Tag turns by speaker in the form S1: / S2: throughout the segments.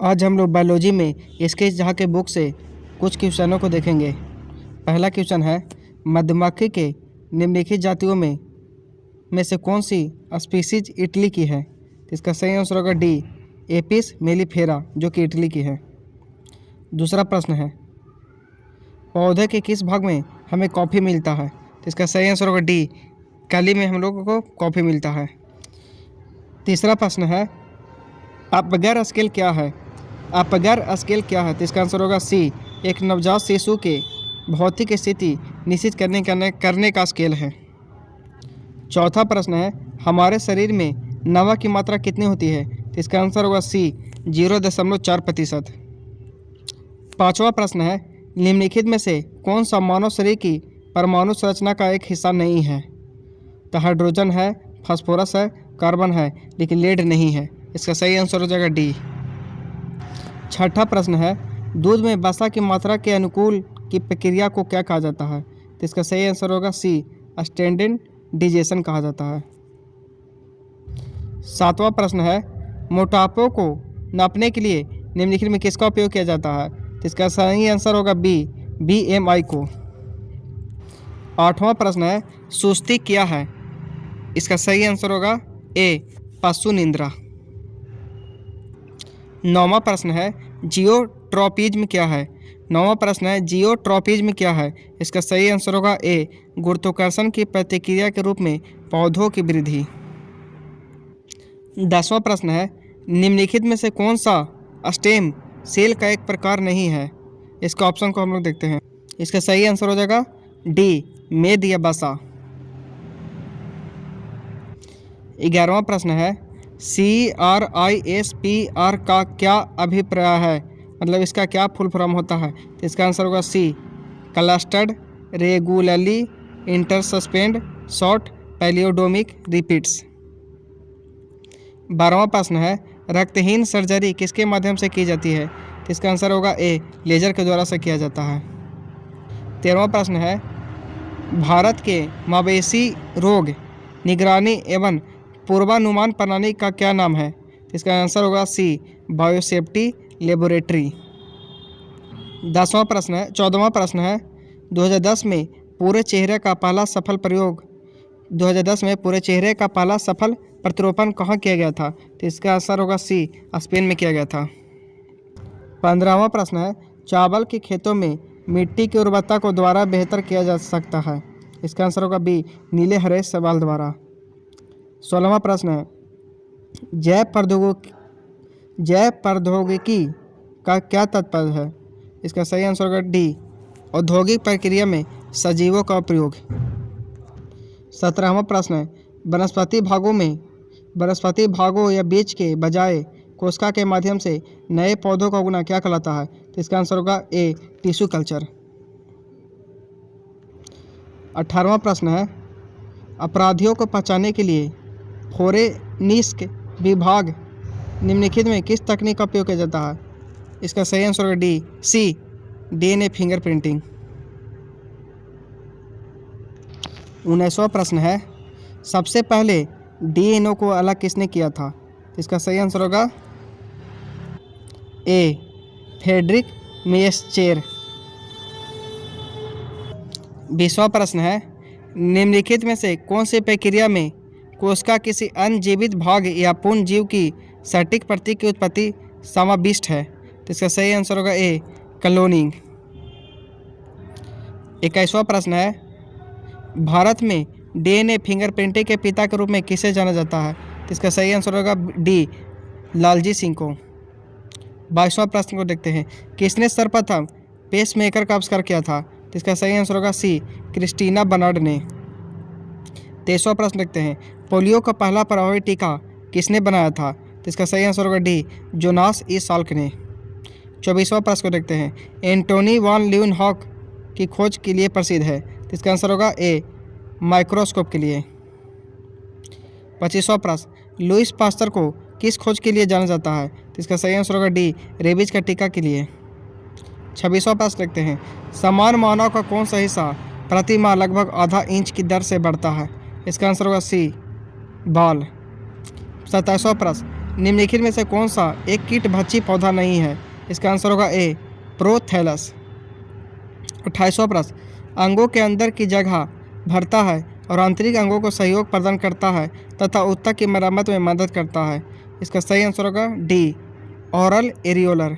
S1: आज हम लोग बायोलॉजी में स्केच जहाँ के बुक से कुछ क्वेश्चनों को देखेंगे। पहला क्वेश्चन है, मधुमक्खी के निम्नलिखित जातियों में से कौन सी स्पीसीज इटली की है? तो इसका सही आंसर होगा डी, एपिस मेलिफेरा, जो कि इटली की है। दूसरा प्रश्न है, पौधे के किस भाग में हमें कॉफ़ी मिलता है? तो इसका सही आंसर होगा डी, कली में हम लोगों को कॉफ़ी मिलता है। तीसरा प्रश्न है, अपगर स्केल क्या है? अपगर स्केल क्या है? तो इसका आंसर होगा सी, एक नवजात शिशु के भौतिक स्थिति निश्चित करने का स्केल है। चौथा प्रश्न है, हमारे शरीर में नमक की मात्रा कितनी होती है? तो इसका आंसर होगा सी, 0.4%। पांचवा प्रश्न है, निम्नलिखित में से कौन सा मानव शरीर की परमाणु संरचना का एक हिस्सा नहीं है? तो हाइड्रोजन है, फास्फोरस है, कार्बन है, लेकिन लेड नहीं है। इसका सही आंसर हो जाएगा डी। छठा प्रश्न है, दूध में वसा की मात्रा के अनुकूल की प्रक्रिया को क्या कहा जाता है? तो इसका सही आंसर होगा सी, स्टैंडर्डाइजेशन कहा जाता है। सातवां प्रश्न है, मोटापे को नापने के लिए निम्नलिखित में किसका उपयोग किया जाता है? तो इसका सही आंसर होगा बी, BMI को। आठवां प्रश्न है, सुस्ती क्या है? इसका सही आंसर होगा ए, पशु निंद्रा। नौवां प्रश्न है, जियोट्रॉपिज्म क्या है? नौवां प्रश्न है, जियोट्रॉपिज्म क्या है? इसका सही आंसर होगा ए, गुरुत्वाकर्षण की प्रतिक्रिया के रूप में पौधों की वृद्धि। 10वां प्रश्न है, निम्नलिखित में से कौन सा स्टेम सेल का एक प्रकार नहीं है? इसका ऑप्शन को हम लोग देखते हैं। इसका सही आंसर हो जाएगा डी, मेद या बसा। 11वां प्रश्न है, CRISPR का क्या अभिप्राय है? मतलब इसका क्या फुल फॉर्म होता है? तो इसका आंसर होगा सी, क्लस्टर्ड रेगुलरली इंटरसस्पेंड शॉर्ट पैलियोडोमिक रिपीट्स। 12वां प्रश्न है, रक्तहीन सर्जरी किसके माध्यम से की जाती है? तो इसका आंसर होगा ए, लेजर के द्वारा से किया जाता है। 13वां प्रश्न है, भारत के मवेशी रोग निगरानी एवं पूर्वानुमान प्रणाली का क्या नाम है? तो इसका आंसर होगा सी, बायोसेफ्टी लेबोरेटरी। 14वां प्रश्न है, 2010 में पूरे चेहरे का पहला सफल प्रत्यारोपण कहाँ किया गया था? तो इसका आंसर होगा सी, स्पेन में किया गया था। 15वां प्रश्न है, चावल के खेतों में मिट्टी की उर्वरता को द्वारा बेहतर किया जा सकता है? इसका आंसर होगा बी, नीले हरे सवाल द्वारा। 16वां प्रश्न है, जैव प्रौद्योगिकी का क्या तात्पर्य है? इसका सही आंसर होगा डी, औद्योगिक प्रक्रिया में सजीवों का उपयोग। 17वां प्रश्न है, वनस्पति भागों या बीज के बजाय कोशिका के माध्यम से नए पौधों का उगना क्या कहलाता है? तो इसका आंसर होगा ए, टिश्यू कल्चर। 18वां प्रश्न है, अपराधियों को पहचानने के लिए फोरेनिस्क विभाग निम्नलिखित में किस तकनीक का उपयोग किया जाता है? इसका सही आंसर होगा डी, सी, DNA फिंगरप्रिंटिंग। 19वां प्रश्न है, सबसे पहले DNA को अलग किसने किया था? इसका सही आंसर होगा ए, फ्रेडरिक मिएस्चर। 20वां प्रश्न है, निम्नलिखित में से कौन सी प्रक्रिया में कोशिका किसी अन्य जीवित भाग या पूर्ण जीव की सटीक प्रतीक की उत्पत्ति समाविष्ट है? तो इसका सही आंसर होगा ए, क्लोनिंग। 21वां प्रश्न है, भारत में DNA फिंगरप्रिंटिंग के पिता के रूप में किसे जाना जाता है? तो इसका सही आंसर होगा डी, लालजी सिंह को। 22वां प्रश्न को देखते हैं, किसने सर्वप्रथम पेसमेकर का आविष्कार किया था? तो इसका सही आंसर होगा सी, क्रिस्टीना बर्नार्ड ने। 23वां प्रश्न देखते हैं, पोलियो का पहला प्रभावी टीका किसने बनाया था? तो इसका सही आंसर होगा डी, जोनास ई साल्क ने। 24वां प्रश्न को देखते हैं, एंटोनी वॉन ल्यूवेनहॉक की खोज के लिए प्रसिद्ध है? तो इसका आंसर होगा ए, माइक्रोस्कोप के लिए। 25वां प्रश्न, लुईस पास्चर को किस खोज के लिए जाना जाता है? तो इसका सही आंसर होगा डी, रेबीज का टीका के लिए। 26वां प्रश्न देखते हैं, समान मानव का कौन सा हिस्सा प्रति माह लगभग आधा इंच की दर से बढ़ता है? इसका आंसर होगा सी, बाल। 27वां प्रश्न, निम्नलिखित में से कौन सा एक कीटभक्षी पौधा नहीं है? इसका आंसर होगा ए प्रोथैलस। 28वां प्रश्न, अंगों के अंदर की जगह भरता है और आंतरिक अंगों को सहयोग प्रदान करता है तथा ऊतक की मरम्मत में मदद करता है। इसका सही आंसर होगा डी ऑरल एरियोलर।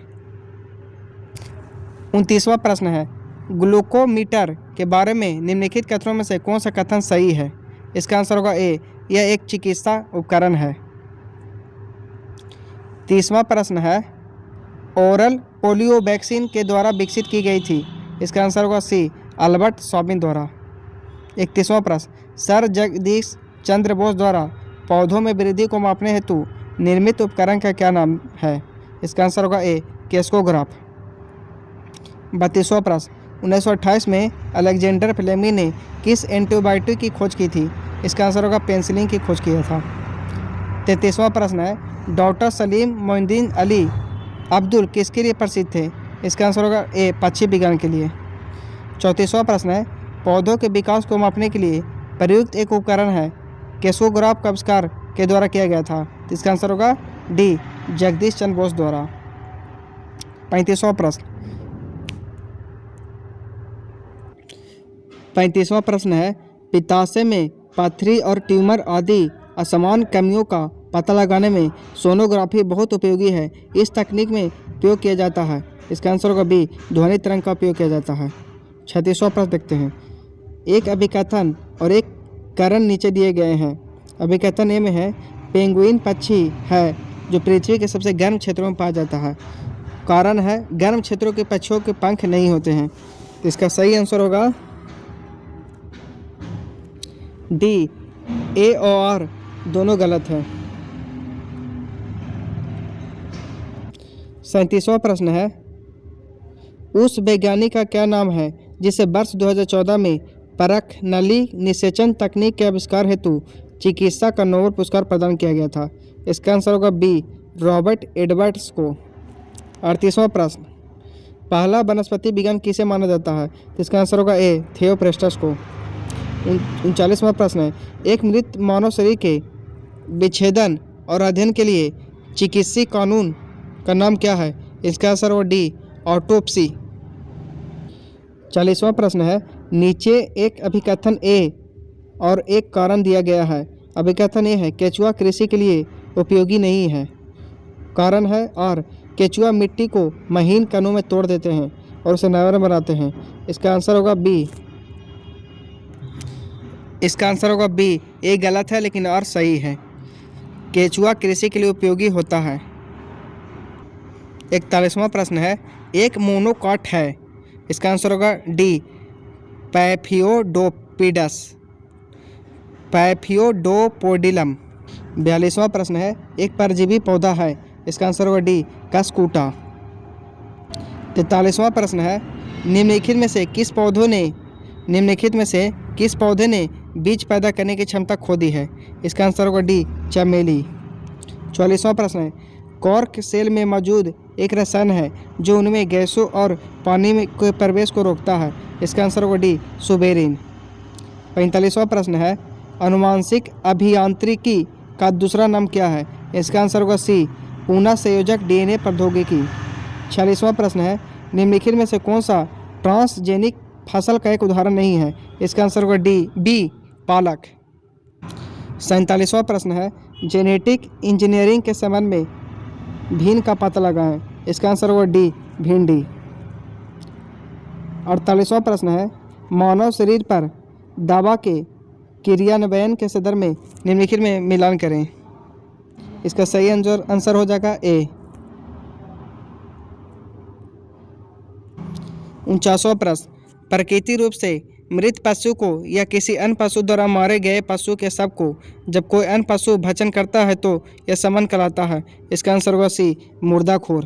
S1: 29वां प्रश्न है, ग्लूकोमीटर के बारे में निम्नलिखित कथनों में से कौन सा कथन सही है? इसका आंसर होगा ए यह एक चिकित्सा उपकरण है। 30वां प्रश्न है, ओरल पोलियो वैक्सीन के द्वारा विकसित की गई थी। इसका आंसर होगा सी अल्बर्ट सॉबिन द्वारा। 31वां प्रश्न, सर जगदीश चंद्र बोस द्वारा पौधों में वृद्धि को मापने हेतु निर्मित उपकरण का क्या नाम है? इसका आंसर होगा ए केस्कोग्राफ। 32वां प्रश्न, 1928 में अलेक्जेंडर फ्लेमी ने किस एंटीबायोटिक की खोज की थी? इसका आंसर होगा पेंसिलिन की खोज किया था। 33वां प्रश्न है, डॉक्टर सलीम मोइनुद्दीन अली अब्दुल किसके लिए प्रसिद्ध थे? इसका आंसर होगा ए पक्षी विज्ञान के लिए। 34वां प्रश्न है, पौधों के विकास को मापने के लिए प्रयुक्त एक उपकरण है केस्कोग्राफ का आविष्कार के द्वारा किया गया था। इसका आंसर होगा डी जगदीश चंद्र बोस द्वारा। 35वां प्रश्न है, पित्ताशय में पथरी और ट्यूमर आदि असमान कमियों का पता लगाने में सोनोग्राफी बहुत उपयोगी है। इस तकनीक में उपयोग किया जाता है। इसका आंसर होगा बी ध्वनि तरंग का उपयोग किया जाता है। 36वां प्रश्न देखते हैं, एक अभिकथन और एक कारण नीचे दिए गए हैं। अभिकथन ए में है, पेंगुइन पक्षी है जो पृथ्वी के सबसे गर्म क्षेत्रों में पाया जाता है। कारण है, गर्म क्षेत्रों के पक्षियों के पंख नहीं होते हैं। तो इसका सही आंसर होगा डी ए और दोनों गलत है। 37वां प्रश्न है, उस वैज्ञानिक का क्या नाम है जिसे वर्ष 2014 में परख नली निषेचन तकनीक के आविष्कार हेतु चिकित्सा का नोबेल पुरस्कार प्रदान किया गया था? इसका आंसर होगा बी रॉबर्ट एडवर्ड्स को। 38वां प्रश्न, पहला वनस्पति विज्ञान किसे माना जाता है? इसका आंसर होगा ए थियोप्रेस्टस को। 39वां प्रश्न है, एक मृत मानव शरीर के विच्छेदन और अध्ययन के लिए चिकित्सीय कानून का नाम क्या है? इसका आंसर होगा डी ऑटोप्सी। 40वां प्रश्न है, नीचे एक अभिकथन ए और एक कारण दिया गया है। अभिकथन ए है, केचुआ कृषि के लिए उपयोगी नहीं है। कारण है, और केचुआ मिट्टी को महीन कणों में तोड़ देते हैं और उसे नरम बनाते हैं। इसका आंसर होगा बी। इसका आंसर होगा बी। ए गलत है लेकिन और सही है। केचुआ कृषि के लिए उपयोगी होता है। 41वां प्रश्न है, एक मोनोकॉट है। इसका आंसर होगा डी पैफियोडोपोडिलम। 42वां प्रश्न है, एक परजीवी पौधा है। इसका आंसर होगा डी कस्कूटा। 43वां प्रश्न है, निम्नलिखित में से किस पौधे ने बीज पैदा करने की क्षमता खो दी है? इसका आंसर होगा डी चमेली। 44वां प्रश्न है, कॉर्क सेल में मौजूद एक रसायन है जो उनमें गैसों और पानी में के प्रवेश को रोकता है। इसका आंसर होगा डी सुबेरिन। 45वां प्रश्न है, अनुवांशिक अभियांत्रिकी का दूसरा नाम क्या है? इसका आंसर होगा सी पुनः संयोजक डीएनए प्रौद्योगिकी। 46वां प्रश्न है, निम्नलिखित में से कौन सा ट्रांसजेनिक फसल का एक उदाहरण नहीं है? इसका आंसर होगा डी बी पालक। 47वां प्रश्न है, जेनेटिक इंजीनियरिंग के संबंध में भिन्न का पता लगाएं। इसका आंसर होगा डी भिंडी। 48वां प्रश्न है, मानव शरीर पर दवा के क्रियान्वयन के संदर्भ में निम्नलिखित में मिलान करें। इसका सही आंसर हो जाएगा ए। 49वां प्रश्न, प्रकृति रूप से मृत पशु को या किसी अन्य पशु द्वारा मारे गए पशु के शव को जब कोई अन्य पशु भक्षण करता है तो यह समन कहलाता है। इसका आंसर होगा सी मुर्दाखोर।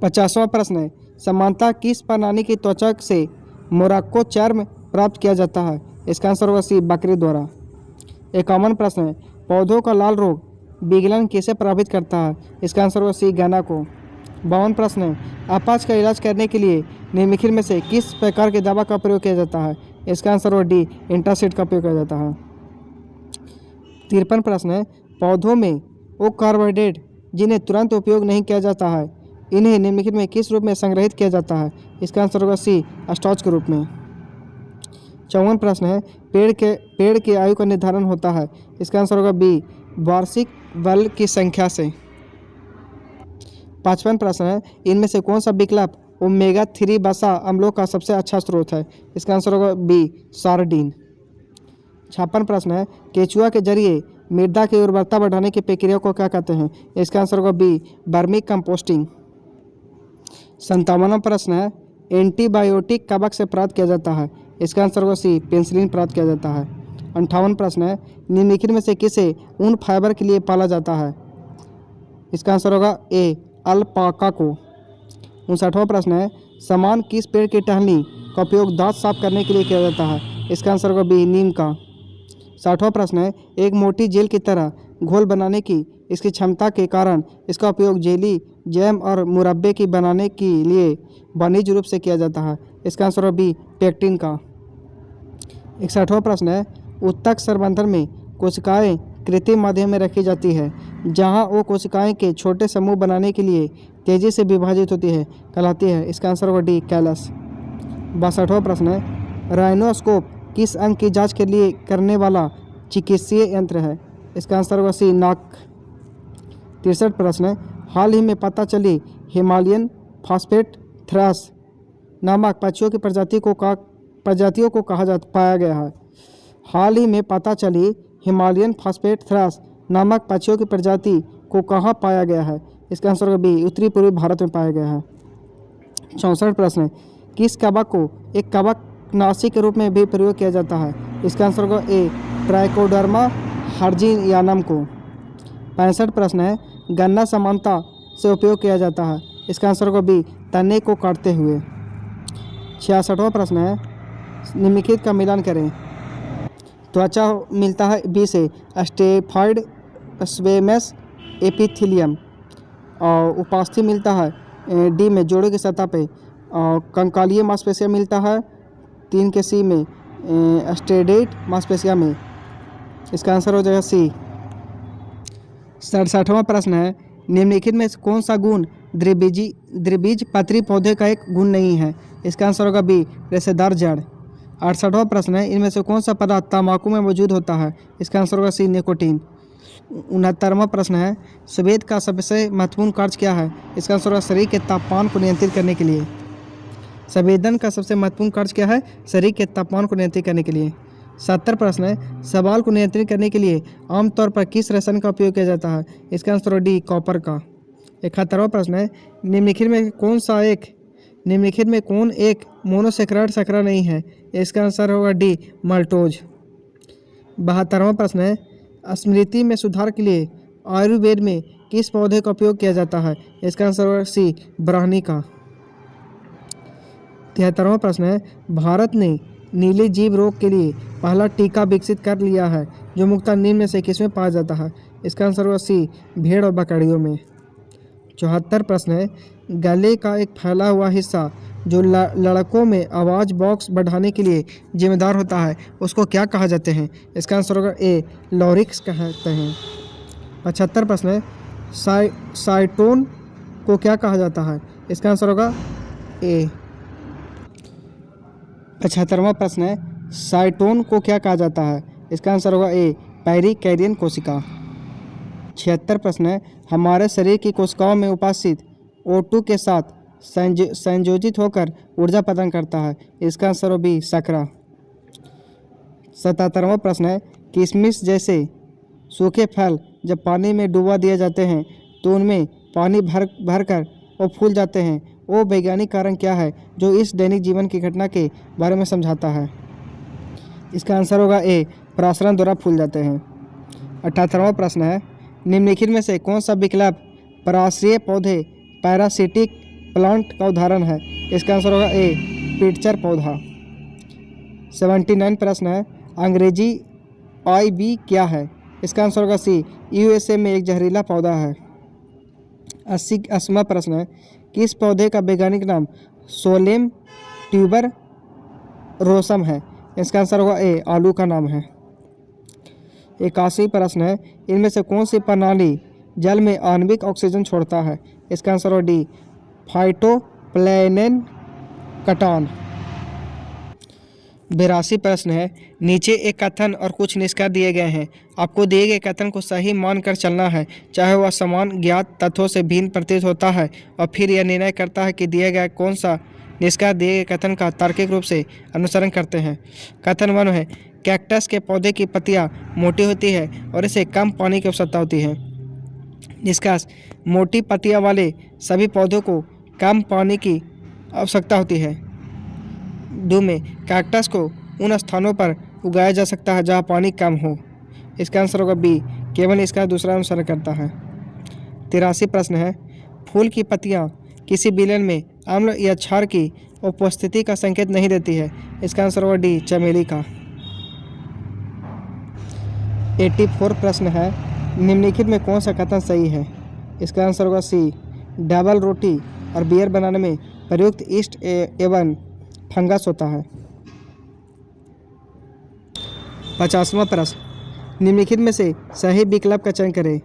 S1: 50वां प्रश्न है, समानता किस प्राणी की त्वचा से मोरक्को चर्म प्राप्त किया जाता है? इसका आंसर होगा सी बकरी द्वारा। 51वां प्रश्न है, पौधों का लाल रोग विगलन किसे प्रभावित करता है? इसका आंसर होगा सी गन्ना को। 52वां प्रश्न है, अपच का इलाज करने के लिए निम्नलिखित में से किस प्रकार की दवा का प्रयोग किया जाता है? इसका आंसर होगा डी एंटासिड का उपयोग किया जाता है। 53वां प्रश्न है, पौधों में वो कार्बोहाइड्रेट जिन्हें तुरंत उपयोग नहीं किया जाता है, इन्हें निम्नलिखित में किस रूप में संग्रहित किया जाता है? इसका आंसर होगा सी, स्टार्च के रूप में। 54 प्रश्न है, पेड़ की आयु का निर्धारण होता है? इसका आंसर होगा बी, वार्षिक बल की संख्या से। 55 प्रश्न है, इनमें से कौन सा विकल्प ओमेगा 3 वसा अम्लों का सबसे अच्छा स्रोत है? इसका आंसर होगा बी, सार्डिन। 56 प्रश्न है, केचुआ के जरिए मृदा की उर्वरता बढ़ाने की प्रक्रिया को क्या कहते हैं? इसका आंसर होगा बी, वर्मी कंपोस्टिंग। 57वां प्रश्न है, एंटीबायोटिक कवक से प्राप्त किया जाता है? इसका आंसर होगा सी, पेनिसिलिन प्राप्त किया जाता है। 58 प्रश्न है, निम्नलिखित में से किसे ऊन फाइबर के लिए पाला जाता है? इसका आंसर होगा ए, अल्पाका को। 59वां प्रश्न है, समान किस पेड़ की टहनी का उपयोग दांत साफ करने के लिए किया जाता है? इसका आंसर होगा बी, नीम का। 60वां प्रश्न है, एक मोटी जेल की तरह घोल बनाने की इसकी क्षमता के कारण इसका उपयोग जेली, जैम और मुरब्बे की बनाने के लिए वाणिज्य रूप से किया जाता है? इसका आंसर होगा बी, पेक्टिन का। 61वां प्रश्न है, उत्तक संवर्धन में कोशिकाएं कृत्रिम माध्यम में रखी जाती है जहां वो कोशिकाएं के छोटे समूह बनाने के लिए तेजी से विभाजित होती है, कहलाती है? इसका आंसर होगा डी, कैलस। 62वां प्रश्न है, राइनोस्कोप किस अंग की जांच के लिए करने वाला चिकित्सीय यंत्र है? इसका आंसर होगा सी, नाक। 63 प्रश्न है, हाल ही में पता चली हिमालयन फॉस्फेट थ्रस नामक पक्षियों की प्रजातियों को पाया गया है? हाल ही में पता चली हिमालयन फॉस्फेट थ्रस नामक पक्षियों की प्रजाति को कहाँ पाया गया है? इसका आंसर होगा बी, उत्तरी पूर्वी भारत में पाया गया है। 64 प्रश्न है, किस कवक को एक कवकनाशी के रूप में भी प्रयोग किया जाता है? इसका आंसर होगा ए, ट्राइकोडर्मा हर्जियानम को। 65 प्रश्न है, गन्ना समानता से उपयोग किया जाता है? इसका आंसर होगा बी, तने को काटते हुए। 66वां प्रश्न है, निम्नलिखित का मिलान करें। त्वचा मिलता है बी से स्टेफॉइड स्क्वेमस एपिथेलियम, और उपास्थि मिलता है डी में जोड़ों की सतह पे, और कंकालीय मांसपेशियां मिलता है 3 के सी में स्टेडेट मांसपेशिया में। इसका आंसर हो जाएगा सी। 67वां प्रश्न है, निम्नलिखित में कौन सा गुण द्विबीज पत्री पौधे का एक गुण नहीं है? इसका आंसर होगा बी, रेशेदार जड़। 68वां प्रश्न है, इनमें से कौन सा पदार्थ तंबाकू में मौजूद होता है? इसका आंसर होगा सी, निकोटीन। 69वां प्रश्न है, संवेद का सबसे महत्वपूर्ण कार्य क्या है? इसका आंसर होगा शरीर के तापमान को नियंत्रित करने के लिए। संवेदन का सबसे महत्वपूर्ण कार्य क्या है? शरीर के तापमान को नियंत्रित करने के लिए। 70 प्रश्न है, सवाल को नियंत्रित करने के लिए आमतौर पर किस रसायन का उपयोग किया जाता है? इसका आंसर डी, कॉपर का। 71वां प्रश्न है, निम्नलिखित में कौन एक मोनोसैकराइड शर्करा नहीं है? इसका आंसर होगा डी, माल्टोज। 72वां प्रश्न है, स्मृति में सुधार के लिए आयुर्वेद में किस पौधे का उपयोग किया जाता है? इसका आंसर होगा सी, ब्राह्मी का। 73वां प्रश्न है, भारत ने नीली जीव रोग के लिए पहला टीका विकसित कर लिया है जो मुख्यतः निम्न में से किसमें पाया जाता है? इसका आंसर होगा सी, भेड़ और बकरियों में। 74 प्रश्न है, गले का एक फैला हुआ हिस्सा जो लड़कों में आवाज़ बॉक्स बढ़ाने के लिए जिम्मेदार होता है उसको क्या कहा जाते हैं? इसका आंसर होगा ए, लॉरिक्स कहते हैं। 75 प्रश्न है, साइटोन को क्या कहा जाता है? इसका आंसर होगा ए। 75वां प्रश्न है, साइटोन को क्या कहा जाता है? इसका आंसर होगा ए, पेरिकैरियन कोशिका। 76 प्रश्न है, हमारे शरीर की कोशिकाओं में उपस्थित O2 के साथ संयोजित होकर ऊर्जा प्रदान करता है? इसका आंसर हो बी, शकरा। 77वां प्रश्न है, किशमिश जैसे सूखे फल जब पानी में डुबा दिए जाते हैं तो उनमें पानी भर कर वो फूल जाते हैं, वो वैज्ञानिक कारण क्या है जो इस दैनिक जीवन की घटना के बारे में समझाता है? इसका आंसर होगा ए, परासरण द्वारा फूल जाते हैं। 78वां प्रश्न है, निम्नलिखित में से कौन सा विकल्प पराश्रयी पौधे पैरासिटिक प्लांट का उदाहरण है? इसका आंसर होगा ए, पिटचर पौधा। 79 प्रश्न है, अंग्रेजी IB क्या है? इसका आंसर होगा सी, USA में एक जहरीला पौधा है। 80वां प्रश्न है, किस पौधे का वैज्ञानिक नाम सोलेम ट्यूबर रोसम है? इसका आंसर होगा ए, आलू का नाम है। 81 प्रश्न है, इनमें से कौन सी प्रणाली जल में आणविक ऑक्सीजन छोड़ता है? इसका आंसर हो डी, फाइटोप्लैंक्टन। 82 प्रश्न है, नीचे एक कथन और कुछ निष्कर्ष दिए गए हैं। आपको दिए गए कथन को सही मानकर चलना है, चाहे वह समान ज्ञात तथ्यों से भिन्न प्रतीत होता है, और फिर यह निर्णय करता है कि दिया गया कौन सा निष्कर्ष दिए गए कथन का तार्किक रूप से अनुसरण करते हैं। कथन 1 है, कैक्टस के पौधे की पत्तियां मोटी होती है और इसे कम पानी की आवश्यकता होती है। निष्कर्ष, मोटी पत्तियां वाले सभी पौधों को कम पानी की आवश्यकता होती है। 2 में, कैक्टस को उन स्थानों पर उगाया जा सकता है जहां पानी कम हो। इसका आंसर होगा बी, केवल इसका दूसरा अनुसरण करता है। 83 प्रश्न है, फूल की पत्तियां किसी विलयन में अम्ल या क्षार की उपस्थिति का संकेत नहीं देती है। इसका आंसर होगा डी, चमेली का। 84 प्रश्न है, निम्नलिखित में कौन सा कथन सही है? इसका आंसर होगा सी, डबल रोटी और बियर बनाने में प्रयुक्त ईस्ट एवं फंगस होता है। 50वां प्रश्न, निम्नलिखित में से सही विकल्प का चयन करें।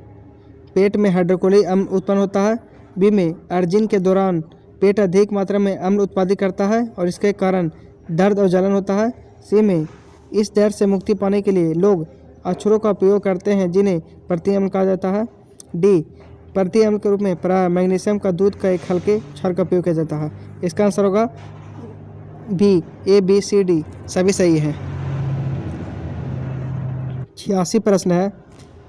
S1: पेट में हाइड्रोक्लोरिक अम्ल उत्पन्न होता है। बी में, अर्जिन के दौरान पेट अधिक मात्रा में अम्ल उत्पादित करता है और इसके कारण दर्द और जलन होता है। सी में, इस दर्द से मुक्ति पाने के लिए लोग अक्षरों का उपयोग करते हैं जिन्हें प्रति अम्ल कहा जाता है। डी, प्रति अम्ल के रूप में प्रायः मैग्नीशियम का दूध का एक हल्के क्षार का उपयोग किया जाता है। इसका आंसर होगा B, A B C D सभी सही है। 86 प्रश्न है,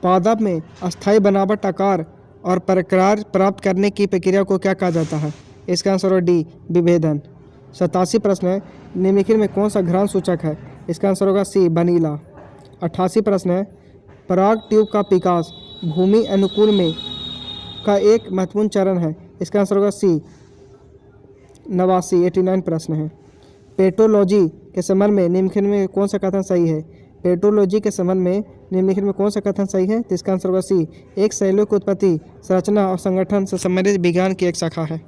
S1: पादप में अस्थायी बनावट, आकार और प्रकार प्राप्त करने की प्रक्रिया को क्या कहा जाता है? इसका आंसर होगा डी, विभेदन। 87 प्रश्न है, निम्नलिखित में कौन सा घ्राण सूचक है? इसका आंसर होगा सी, वनीला। 88 प्रश्न है, पराग ट्यूब का विकास भूमि अनुकूल में का एक महत्वपूर्ण चरण है। इसका आंसर होगा सी, 89 प्रश्न है, पेट्रोलॉजी के संबंध में निम्नलिखित में कौन सा कथन सही है? पेट्रोलॉजी के संबंध में निम्नलिखित में कौन सा कथन सही है? तो इसका आंसर होगा सी, एक शैलों की उत्पत्ति, संरचना और संगठन से संबंधित विज्ञान की एक शाखा है।